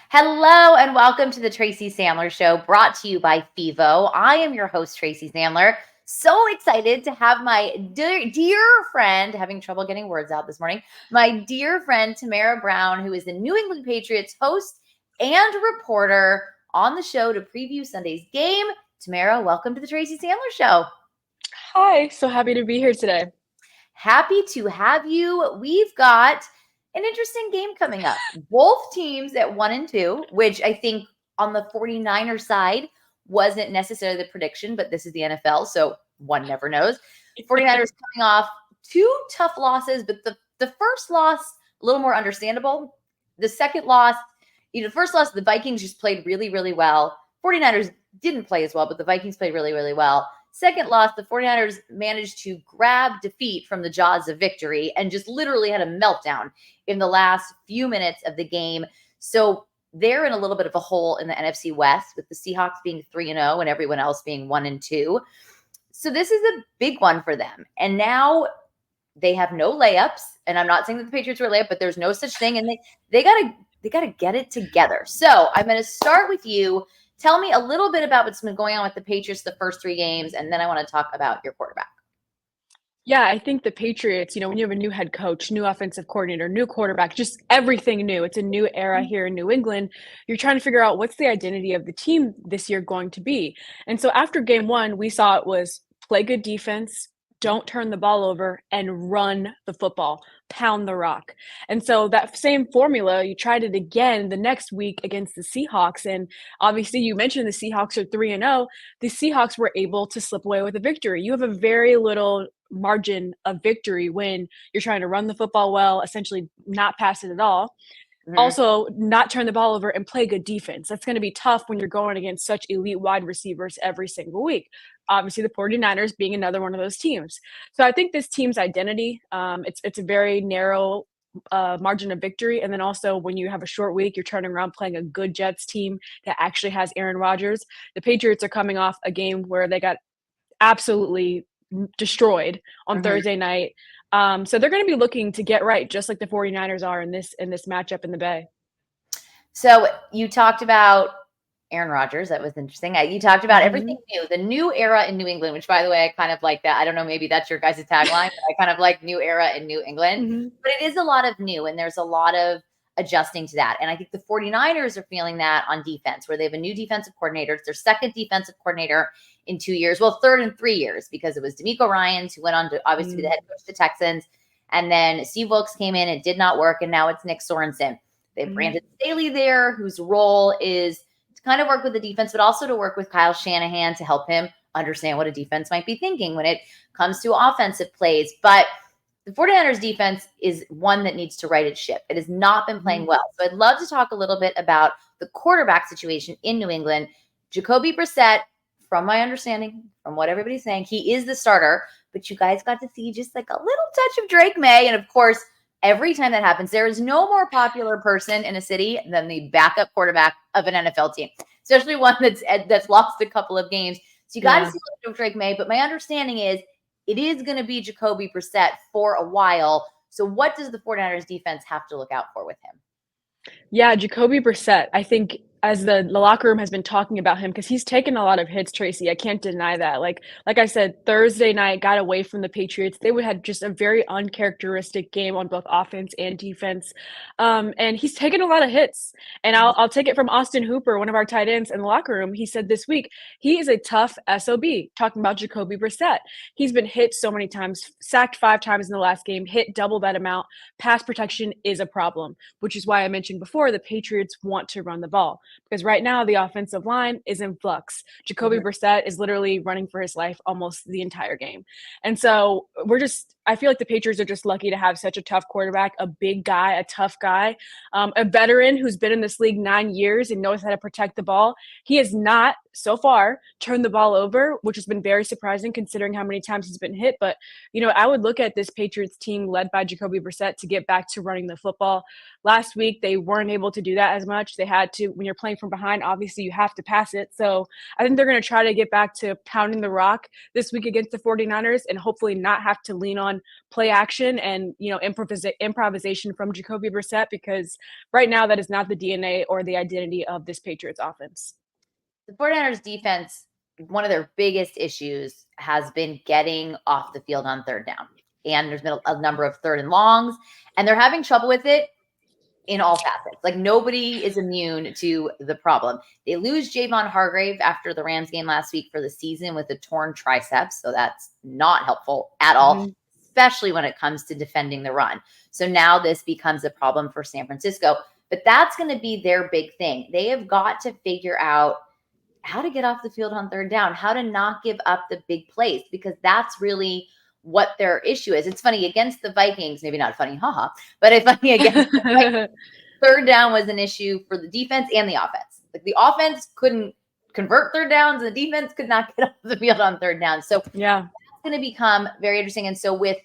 Hello and welcome to the Tracy Sandler Show, brought to you by FIVO. I am your host, Tracy Sandler. So excited to have my dear friend, having trouble getting words out this morning, my dear friend, Tamara Brown, who is the New England Patriots host and reporter on the show to preview Sunday's game. Tamara, welcome to the Tracy Sandler Show. Hi, so happy to be here today. Happy to have you. We've got an interesting game coming up. Both teams at 1-2, which I think on the 49ers side wasn't necessarily the prediction, but this is the NFL, so one never knows. 49ers coming off two tough losses, but the first loss, a little more understandable. The second loss, the first loss, the Vikings just played really, really well. 49ers didn't play as well, but the Vikings played really, really well. Second loss, the 49ers managed to grab defeat from the jaws of victory and just literally had a meltdown in the last few minutes of the game. So they're in a little bit of a hole in the NFC West with the Seahawks being 3-0 and everyone else being 1-2. So this is a big one for them. And now they have no layups. And I'm not saying that the Patriots were a layup, but there's no such thing. And they gotta get it together. So I'm going to start with you. Tell me a little bit about what's been going on with the Patriots the first three games, and then I want to talk about your quarterback. Yeah, I think the Patriots, when you have a new head coach, new offensive coordinator, new quarterback, just everything new. It's a new era here in New England. You're trying to figure out what's the identity of the team this year going to be. And so after game one, we saw it was play good defense, don't turn the ball over, and run the football, pound the rock. And so that same formula, you tried it again the next week against the Seahawks. And obviously, you mentioned the Seahawks are 3-0. The Seahawks were able to slip away with a victory. You have a very little margin of victory when you're trying to run the football well, essentially not pass it at all. Mm-hmm. Also, not turn the ball over and play good defense. That's going to be tough when you're going against such elite wide receivers every single week. Obviously, the 49ers being another one of those teams. So I think this team's identity, it's a very narrow margin of victory. And then also when you have a short week, you're turning around playing a good Jets team that actually has Aaron Rodgers. The Patriots are coming off a game where they got absolutely destroyed on Thursday night. So they're going to be looking to get right, just like the 49ers are in this matchup in the Bay. So you talked about Aaron Rodgers. That was interesting. You talked about everything new, the new era in New England, which, by the way, I kind of like that. I don't know, maybe that's your guys' tagline, but I kind of like new era in New England. But it is a lot of new, and there's a lot of adjusting to that. And I think the 49ers are feeling that on defense, where they have a new defensive coordinator. It's their second defensive coordinator in 2 years. Well, third in 3 years, because it was DeMeco Ryans, who went on to obviously be the head coach of the Texans. And then Steve Wilkes came in, it did not work, and now it's Nick Sorensen. They have Brandon Staley there, whose role is to kind of work with the defense, but also to work with Kyle Shanahan to help him understand what a defense might be thinking when it comes to offensive plays. But the 49ers defense is one that needs to right its ship. It has not been playing well. So I'd love to talk a little bit about the quarterback situation in New England. Jacoby Brissett, from my understanding, from what everybody's saying, he is the starter, but you guys got to see just like a little touch of Drake May. And of course, every time that happens, there is no more popular person in a city than the backup quarterback of an NFL team, especially one that's lost a couple of games. So you got to see a little bit of Drake May, but my understanding is it is going to be Jacoby Brissett for a while. So what does the 49ers defense have to look out for with him? Yeah, Jacoby Brissett, I think as the locker room has been talking about him, because he's taken a lot of hits, Tracy. I can't deny that. Like I said, Thursday night got away from the Patriots. They would have just a very uncharacteristic game on both offense and defense. And he's taken a lot of hits. And I'll take it from Austin Hooper, one of our tight ends in the locker room. He said this week, he is a tough SOB, talking about Jacoby Brissett. He's been hit so many times, sacked 5 times in the last game, hit double that amount. Pass protection is a problem, which is why I mentioned before the Patriots want to run the ball. Because right now the offensive line is in flux. Jacoby Brissett is literally running for his life almost the entire game. And so I feel like the Patriots are just lucky to have such a tough quarterback, a big guy, a tough guy, a veteran who's been in this league 9 years and knows how to protect the ball. He has not, so far, turned the ball over, which has been very surprising considering how many times he's been hit. But, I would look at this Patriots team led by Jacoby Brissett to get back to running the football. Last week, they weren't able to do that as much. They had to, when you're playing from behind, obviously you have to pass it. So I think they're going to try to get back to pounding the rock this week against the 49ers and hopefully not have to lean on on play action and, improvisation from Jacoby Brissett, because right now that is not the DNA or the identity of this Patriots offense. The 49ers defense, one of their biggest issues has been getting off the field on third down. And there's been a number of third and longs, and they're having trouble with it in all facets. Like, nobody is immune to the problem. They lose Javon Hargrave after the Rams game last week for the season with a torn triceps. So that's not helpful at all, especially when it comes to defending the run. So now this becomes a problem for San Francisco, but that's going to be their big thing. They have got to figure out how to get off the field on third down, how to not give up the big plays, because that's really what their issue is. It's funny, against the Vikings, maybe not funny, haha, but it's funny, against the Vikings, third down was an issue for the defense and the offense. Like, the offense couldn't convert third downs, and the defense could not get off the field on third down. So yeah, that's going to become very interesting. And so with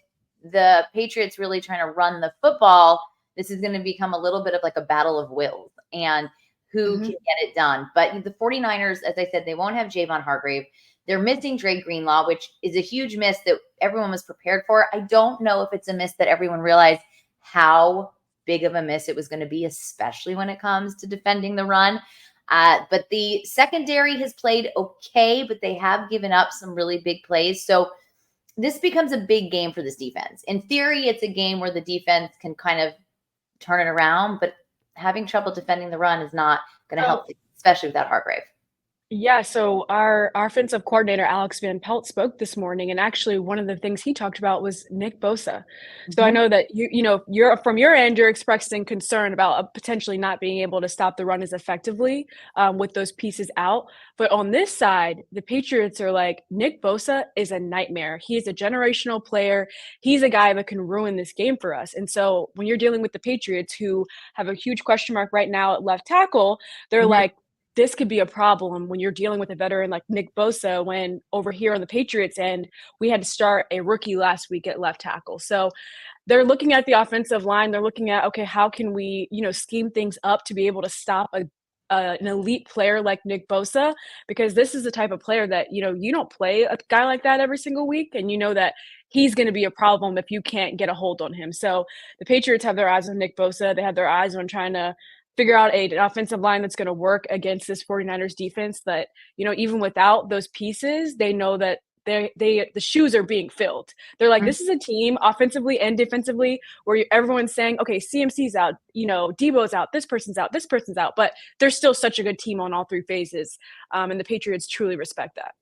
the Patriots really trying to run the football, this is going to become a little bit of like a battle of wills and who can get it done. But the 49ers, as I said, they won't have Javon Hargrave. They're missing Dre Greenlaw, which is a huge miss that everyone was prepared for. I don't know if it's a miss that everyone realized how big of a miss it was going to be, especially when it comes to defending the run. But the secondary has played okay, but they have given up some really big plays. So this becomes a big game for this defense. In theory, it's a game where the defense can kind of turn it around, but having trouble defending the run is not going to help, especially without Hargrave. Yeah, so our offensive coordinator, Alex Van Pelt, spoke this morning, and actually one of the things he talked about was Nick Bosa. So I know that you're from your end, you're expressing concern about potentially not being able to stop the run as effectively with those pieces out. But on this side, the Patriots are like, Nick Bosa is a nightmare. He is a generational player. He's a guy that can ruin this game for us. And so when you're dealing with the Patriots, who have a huge question mark right now at left tackle, they're like, this could be a problem when you're dealing with a veteran like Nick Bosa, when over here on the Patriots end, we had to start a rookie last week at left tackle. So they're looking at the offensive line. They're looking at, okay, how can we, scheme things up to be able to stop an elite player like Nick Bosa? Because this is the type of player that, you don't play a guy like that every single week, and you know that he's going to be a problem if you can't get a hold on him. So the Patriots have their eyes on Nick Bosa. They have their eyes on trying to figure out an offensive line that's going to work against this 49ers defense that, even without those pieces, they know that the shoes are being filled. They're like, this is a team offensively and defensively where everyone's saying, okay, CMC's out, Debo's out, this person's out, but they're still such a good team on all three phases. And the Patriots truly respect that.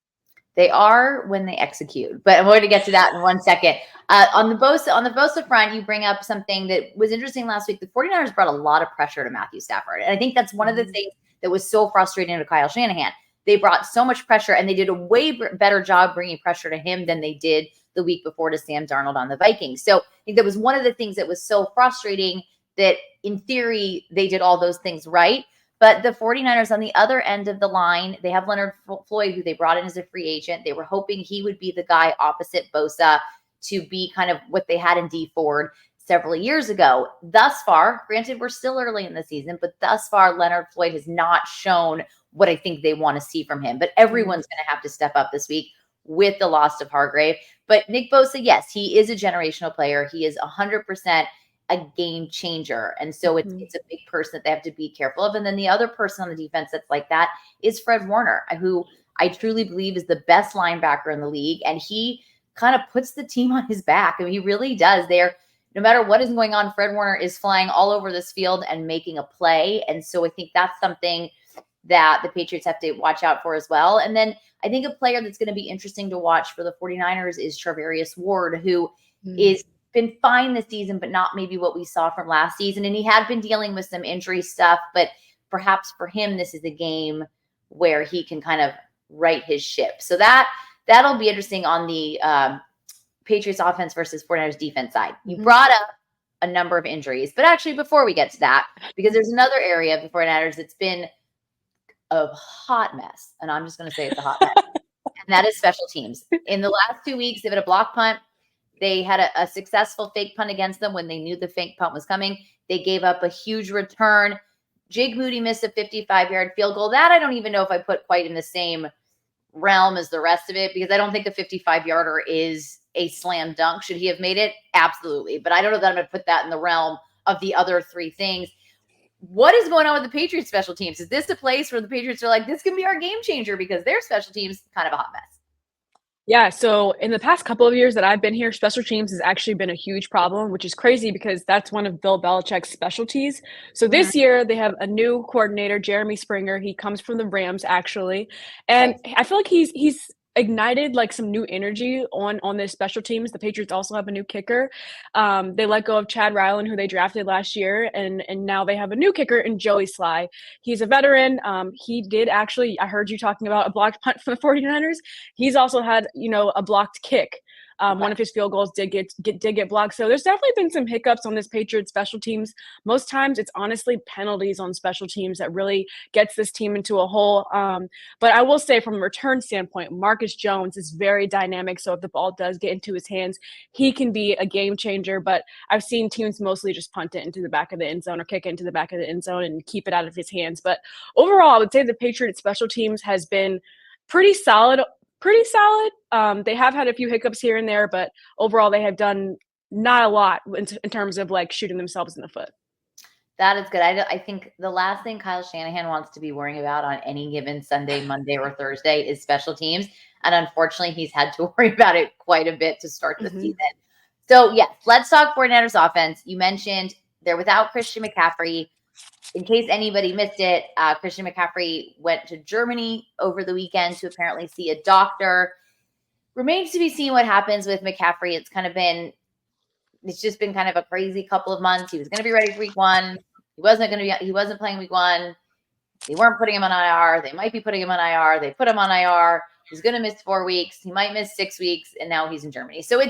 They are when they execute, but I'm going to get to that in 1 second. On the Bosa front, you bring up something that was interesting last week. The 49ers brought a lot of pressure to Matthew Stafford. And I think that's one of the things that was so frustrating to Kyle Shanahan. They brought so much pressure, and they did a way better job bringing pressure to him than they did the week before to Sam Darnold on the Vikings. So I think that was one of the things that was so frustrating, that in theory, they did all those things right. But the 49ers on the other end of the line, they have Leonard Floyd, who they brought in as a free agent. They were hoping he would be the guy opposite Bosa to be kind of what they had in Dee Ford several years ago. Thus far, granted, we're still early in the season, but thus far, Leonard Floyd has not shown what I think they want to see from him. But everyone's going to have to step up this week with the loss of Hargrave. But Nick Bosa, yes, he is a generational player. He is 100% a game changer. And so it's a big person that they have to be careful of. And then the other person on the defense that's like that is Fred Warner, who I truly believe is the best linebacker in the league. And he kind of puts the team on his back. I mean, he really does. No matter what is going on, Fred Warner is flying all over this field and making a play. And so I think that's something that the Patriots have to watch out for as well. And then I think a player that's going to be interesting to watch for the 49ers is Charvarius Ward, who is been fine this season, but not maybe what we saw from last season. And he had been dealing with some injury stuff, but perhaps for him, this is a game where he can kind of right his ship. So that'll be interesting on the Patriots offense versus 49ers defense side. You brought up a number of injuries, but actually before we get to that, because there's another area of the 49ers that's been a hot mess. And I'm just going to say it's a hot mess. And that is special teams. In the last 2 weeks, they've had a block punt. They had a successful fake punt against them when they knew the fake punt was coming. They gave up a huge return. Jake Moody missed a 55-yard field goal. That I don't even know if I put quite in the same realm as the rest of it, because I don't think a 55-yarder is a slam dunk. Should he have made it? Absolutely. But I don't know that I'm going to put that in the realm of the other three things. What is going on with the Patriots special teams? Is this a place where the Patriots are like, this can be our game changer because their special teams kind of a hot mess? Yeah, so in the past couple of years that I've been here, special teams has actually been a huge problem, which is crazy because that's one of Bill Belichick's specialties. So this year they have a new coordinator, Jeremy Springer. He comes from the Rams actually, and Okay. I feel like he's ignited like some new energy on their special teams. The Patriots also have a new kicker. They let go of Chad Ryland, who they drafted last year, and now they have a new kicker in Joey Sly. He's a veteran. He did actually. I heard you talking about a blocked punt for the 49ers. He's also had, a blocked kick. Okay. One of his field goals did get blocked. So there's definitely been some hiccups on this Patriots special teams. Most times it's honestly penalties on special teams that really gets this team into a hole. But I will say from a return standpoint, Marcus Jones is very dynamic. So if the ball does get into his hands, he can be a game changer. But I've seen teams mostly just punt it into the back of the end zone or kick it into the back of the end zone and keep it out of his hands. But overall, I would say the Patriots special teams has been pretty solid. They have had a few hiccups here and there, but overall they have done not a lot in terms of like shooting themselves in the foot. That is good. I think the last thing Kyle Shanahan wants to be worrying about on any given Sunday, Monday, or Thursday is special teams. And unfortunately, he's had to worry about it quite a bit to start the season. So, yes, let's talk 49ers offense. You mentioned they're without Christian McCaffrey. In case anybody missed it, Christian McCaffrey went to Germany over the weekend to apparently see a doctor. Remains to be seen what happens with McCaffrey. It's just been kind of a crazy couple of months. He was going to be ready for week one. He wasn't playing week one. They weren't putting him on IR. They might be putting him on IR. They put him on IR. He's going to miss 4 weeks. He might miss 6 weeks, and now he's in Germany. So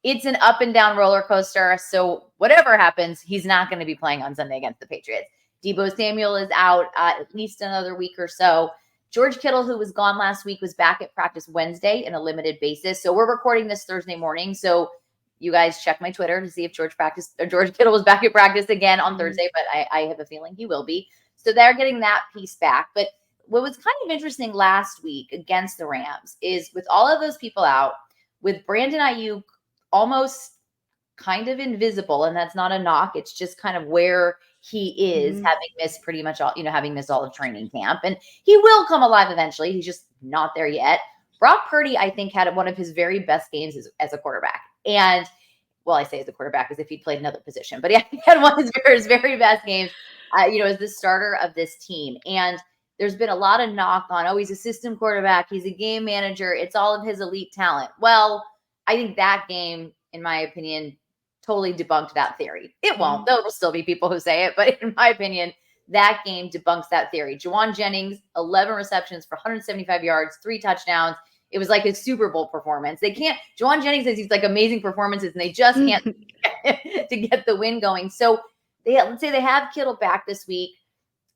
it's an up and down roller coaster. So whatever happens, he's not going to be playing on Sunday against the Patriots. Deebo Samuel is out at least another week or so. George Kittle, who was gone last week, was back at practice Wednesday in a limited basis. So we're recording this Thursday morning. So you guys check my Twitter to see if George Kittle was back at practice again on Thursday, but I have a feeling he will be. So they're getting that piece back. But what was kind of interesting last week against the Rams is with all of those people out, with Brandon Ayuk almost kind of invisible, and that's not a knock. It's just kind of where he is, having missed pretty much all, having missed all of training camp. And he will come alive eventually. He's just not there yet. Brock Purdy, I think, had one of his very best games as a quarterback. And, well, I say as a quarterback as if he'd played another position. But yeah, he had one of his very best games, as the starter of this team. And there's been a lot of knock on, he's a system quarterback. He's a game manager. It's all of his elite talent. Well, I think that game, in my opinion, totally debunked that theory. It won't. There will still be people who say it. But in my opinion, that game debunks that theory. Juwan Jennings, 11 receptions for 175 yards, 3 touchdowns. It was like a Super Bowl performance. Juwan Jennings has these like amazing performances, and they just can't to get the win going. So let's say they have Kittle back this week.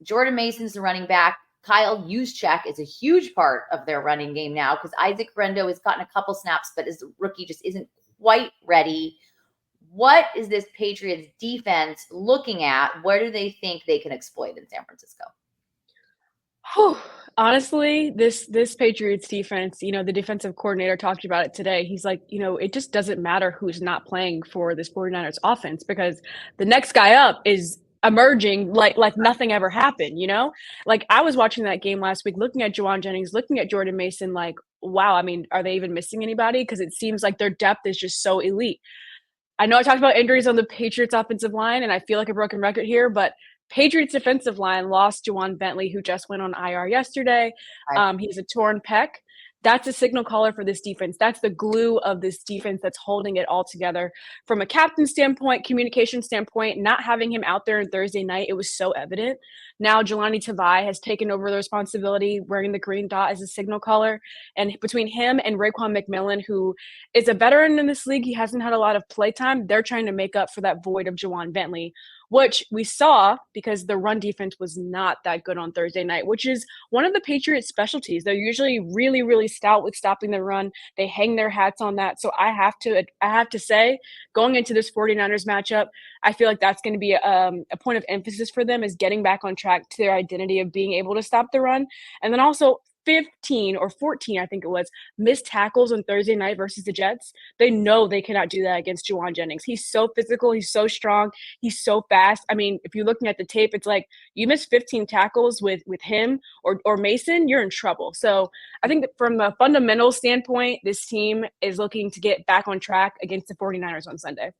Jordan Mason's the running back. Kyle Juszczyk is a huge part of their running game now because Isaac Rendo has gotten a couple snaps, but as a rookie just isn't quite ready. What is this Patriots defense looking at? Where do they think they can exploit in San Francisco? Honestly, this Patriots defense, the defensive coordinator talked about it today. He's like, it just doesn't matter who's not playing for this 49ers offense because the next guy up is emerging like nothing ever happened, Like I was watching that game last week, looking at Juwan Jennings, looking at Jordan Mason, like, wow, I mean, are they even missing anybody? Because it seems like their depth is just so elite. I know I talked about injuries on the Patriots offensive line, and I feel like a broken record here, but Patriots defensive line lost Juwan Bentley, who just went on IR yesterday. He's a torn pec. That's a signal caller for this defense. That's the glue of this defense that's holding it all together. From a captain standpoint, communication standpoint, not having him out there on Thursday night, it was so evident. Now Jelani Tavai has taken over the responsibility, wearing the green dot as a signal caller. And between him and Raekwon McMillan, who is a veteran in this league, he hasn't had a lot of play time. They're trying to make up for that void of Juwan Bentley, which we saw because the run defense was not that good on Thursday night, which is one of the Patriots' specialties. They're usually really, really stout with stopping the run. They hang their hats on that. So I have to say, going into this 49ers matchup, I feel like that's going to be a point of emphasis for them is getting back on track to their identity of being able to stop the run. And then also 15 or 14, I think it was, missed tackles on Thursday night versus the Jets. They know they cannot do that against Juwan Jennings. He's so physical. He's so strong. He's so fast. I mean, if you're looking at the tape, it's like you miss 15 tackles with him or Mason, you're in trouble. So I think that from a fundamental standpoint, this team is looking to get back on track against the 49ers on Sunday.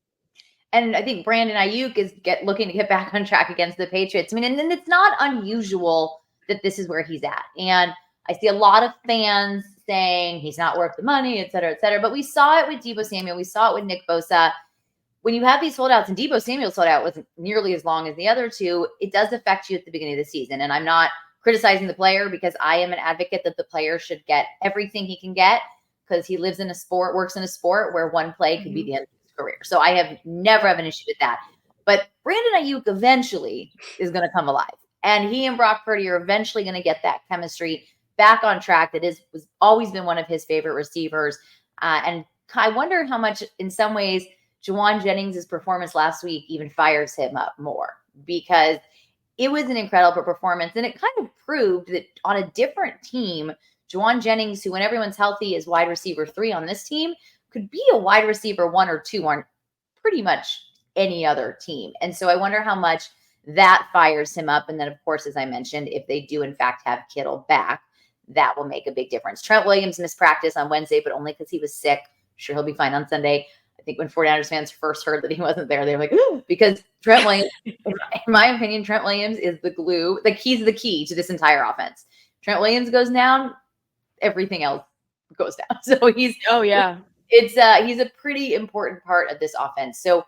And I think Brandon Ayuk is looking to get back on track against the Patriots. I mean, and it's not unusual that this is where he's at. And I see a lot of fans saying he's not worth the money, et cetera, et cetera. But we saw it with Deebo Samuel. We saw it with Nick Bosa. When you have these holdouts, and Deebo Samuel's holdout wasn't nearly as long as the other two, it does affect you at the beginning of the season. And I'm not criticizing the player because I am an advocate that the player should get everything he can get because he lives in a sport, works in a sport where one play could be the end of his career. So I have never have an issue with that. But Brandon Ayuk eventually is going to come alive. And he and Brock Purdy are eventually going to get that chemistry back on track. That was always been one of his favorite receivers. And I wonder how much, in some ways, Juwan Jennings' performance last week even fires him up more, because it was an incredible performance. And it kind of proved that on a different team, Juwan Jennings, who when everyone's healthy is wide receiver 3 on this team, could be a wide receiver 1 or 2 on pretty much any other team. And so I wonder how much that fires him up. And then, of course, as I mentioned, if they do in fact have Kittle back, that will make a big difference. Trent Williams missed practice on Wednesday, but only because he was sick. Sure, he'll be fine on Sunday. I think when 49ers fans first heard that he wasn't there, they were like, ooh, because Trent Williams, in my opinion, Trent Williams is the glue. Like, he's the key to this entire offense. Trent Williams goes down, everything else goes down. So he's he's a pretty important part of this offense. So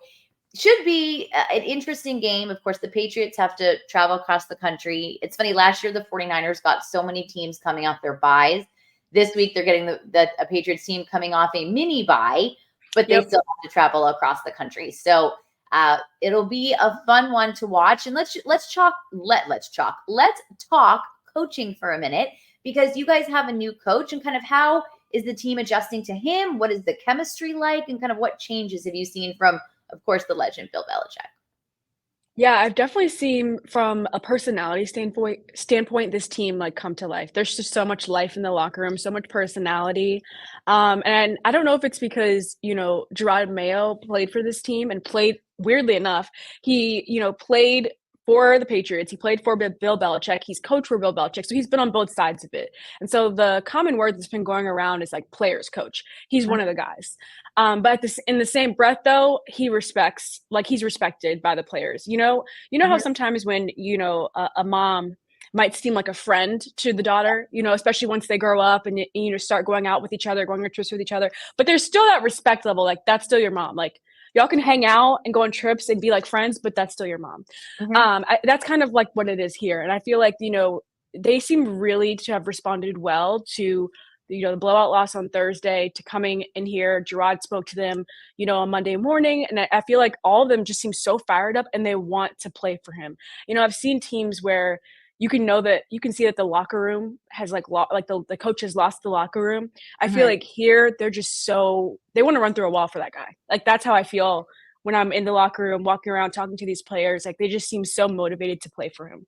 should be an interesting game. Of course, the Patriots have to travel across the country. It's funny, last year the 49ers got so many teams coming off their buys. This week they're getting a Patriots team coming off a mini bye, but they still have to travel across the country. So it'll be a fun one to watch. And let's talk coaching for a minute, because you guys have a new coach, and kind of how is the team adjusting to him? What is the chemistry like, and kind of what changes have you seen from, of course, the legend Bill Belichick? Yeah, I've definitely seen from a personality standpoint this team like come to life. There's just so much life in the locker room, so much personality. And I don't know if it's because, Gerard Mayo played for this team and played, weirdly enough, he, played for the Patriots. He played for Bill Belichick. He's coached for Bill Belichick. So he's been on both sides of it. And so the common word that's been going around is like players coach. He's one of the guys. But in the same breath, though, he's respected by the players. You know how sometimes when, a mom might seem like a friend to the daughter, especially once they grow up and, start going out with each other, going on trips with each other. But there's still that respect level. Like, that's still your mom. Like, y'all can hang out and go on trips and be like friends, but that's still your mom. That's kind of like what it is here. And I feel like, they seem really to have responded well to, the blowout loss on Thursday, to coming in here. Gerard spoke to them, on Monday morning. And I feel like all of them just seem so fired up and they want to play for him. I've seen teams where you can see that the locker room has the coach has lost the locker room. I feel like here they're just they want to run through a wall for that guy. Like, that's how I feel when I'm in the locker room, walking around, talking to these players. Like, they just seem so motivated to play for him.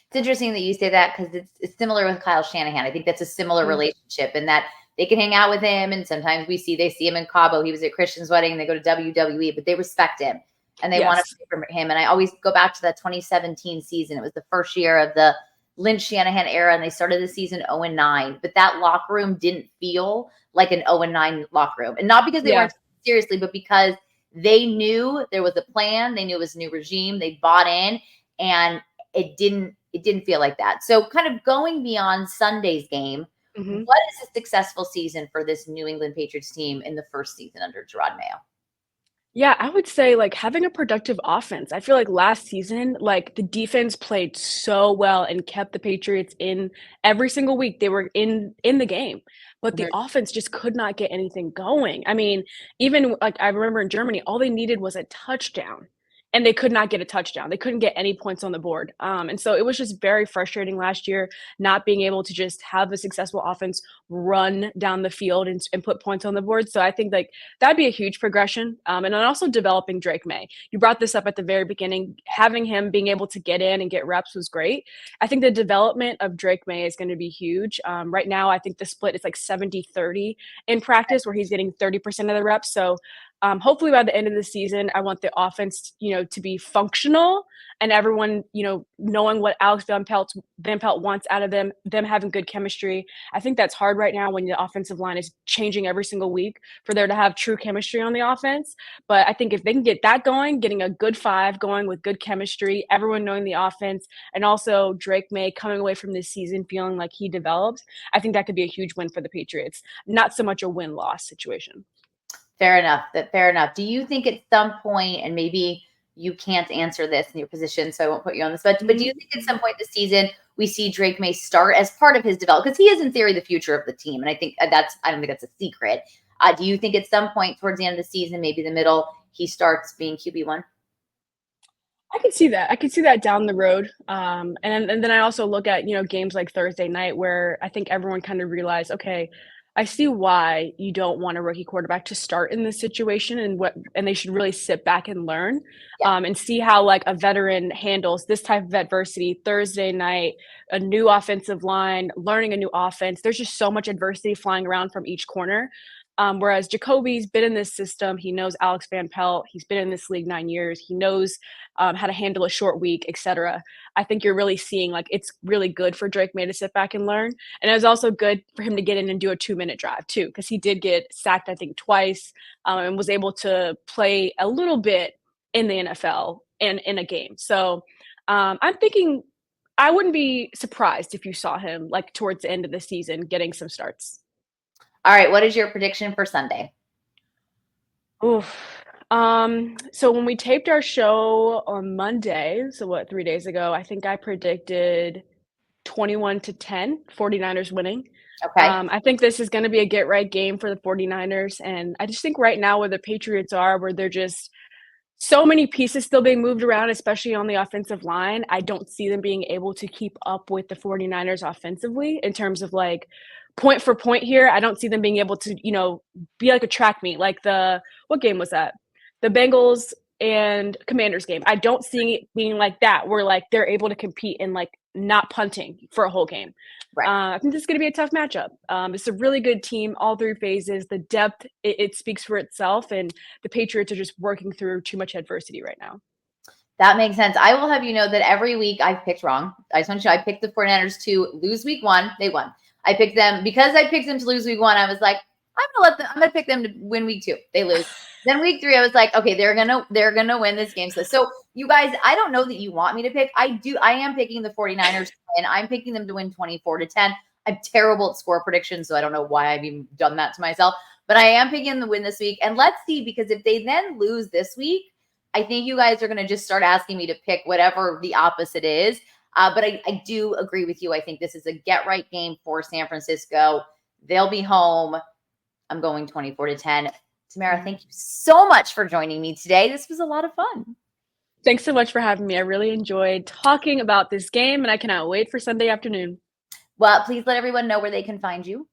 It's interesting that you say that, because it's similar with Kyle Shanahan. I think that's a similar relationship in that they can hang out with him, and sometimes they see him in Cabo. He was at Christian's wedding, and they go to WWE, but they respect him and they want to play for him. And I always go back to that 2017 season. It was the first year of the Lynch Shanahan era, and they started the season 0-9. But that locker room didn't feel like an 0-9 locker room, and not because they weren't seriously, but because they knew there was a plan. They knew it was a new regime. They bought in, and it didn't feel like that. So kind of going beyond Sunday's game, what is a successful season for this New England Patriots team in the first season under Gerard Mayo? Yeah, I would say like having a productive offense. I feel like last season, like the defense played so well and kept the Patriots in every single week. They were in the game, but the offense just could not get anything going. I mean, even like I remember in Germany, all they needed was a touchdown. And they could not get a touchdown. They couldn't get any points on the board. And so it was just very frustrating last year, not being able to just have a successful offense run down the field and put points on the board. So I think like that'd be a huge progression. And then also developing Drake May. You brought this up at the very beginning. Having him being able to get in and get reps was great. I think the development of Drake May is going to be huge. Right now, I think the split is like 70-30 in practice, where he's getting 30% of the reps. So hopefully by the end of the season, I want the offense, to be functional and everyone, knowing what Alex Van Pelt wants out of them having good chemistry. I think that's hard right now when the offensive line is changing every single week for there to have true chemistry on the offense. But I think if they can get that going, getting a good five going with good chemistry, everyone knowing the offense, and also Drake May coming away from this season feeling like he developed, I think that could be a huge win for the Patriots. Not so much a win-loss situation. Fair enough. Fair enough. Do you think at some point, and maybe you can't answer this in your position, so I won't put you on the spot, but do you think at some point this season we see Drake May start as part of his development? Because he is in theory the future of the team. And I think I don't think that's a secret. Do you think at some point towards the end of the season, maybe the middle, he starts being QB1? I can see that. I can see that down the road. And then I also look at, games like Thursday night where I think everyone kind of realized, okay, I see why you don't want a rookie quarterback to start in this situation, and they should really sit back and learn, and see how like a veteran handles this type of adversity. Thursday night, a new offensive line, learning a new offense. There's just so much adversity flying around from each corner. Whereas Jacoby's been in this system. He knows Alex Van Pelt. He's been in this league 9 years. He knows how to handle a short week, etc. I think you're really seeing like it's really good for Drake May to sit back and learn. And it was also good for him to get in and do a 2-minute drive too, because he did get sacked, I think, twice, and was able to play a little bit in the NFL and in a game. So I'm thinking I wouldn't be surprised if you saw him like towards the end of the season getting some starts. All right. What is your prediction for Sunday? Oof. So when we taped our show on Monday, so 3 days ago, I think I predicted 21-10, 49ers winning. Okay. I think this is going to be a get right game for the 49ers. And I just think right now where the Patriots are, where they're just so many pieces still being moved around, especially on the offensive line, I don't see them being able to keep up with the 49ers offensively in terms of like point for point here. I don't see them being able to, be like a track meet, like what game was that? The Bengals and Commanders game. I don't see it being like that, where like they're able to compete and like not punting for a whole game. Right. I think this is going to be a tough matchup. It's a really good team, all three phases. The depth, it speaks for itself, and the Patriots are just working through too much adversity right now. That makes sense. I will have you know that every week I've picked wrong. I just want to show I picked the 49ers to lose week 1. They won. I picked them because I picked them to lose week 1. I was like, I'm gonna pick them to win week 2. They lose. Then week 3, I was like, okay, they're gonna win this game. So you guys, I don't know that you want me to pick. I am picking the 49ers to win. I'm picking them to win 24-10. I'm terrible at score predictions, so I don't know why I've even done that to myself. But I am picking them to win this week. And let's see, because if they then lose this week, I think you guys are going to just start asking me to pick whatever the opposite is. But I do agree with you. I think this is a get-right game for San Francisco. They'll be home. I'm going 24-10. Tamara, thank you so much for joining me today. This was a lot of fun. Thanks so much for having me. I really enjoyed talking about this game, and I cannot wait for Sunday afternoon. Well, please let everyone know where they can find you.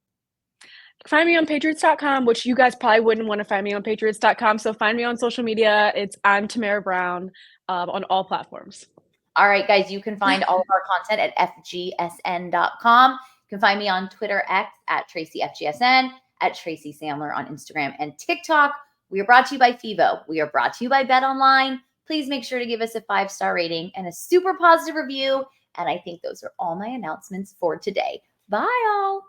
Find me on Patriots.com, which you guys probably wouldn't want to find me on Patriots.com. So find me on social media. I'm Tamara Brown on all platforms. All right, guys, you can find all of our content at FGSN.com. You can find me on Twitter X at TracyFGSN, at Tracy Sandler on Instagram and TikTok. We are brought to you by FIVO. We are brought to you by BetOnline. Please make sure to give us a 5-star rating and a super positive review. And I think those are all my announcements for today. Bye, all.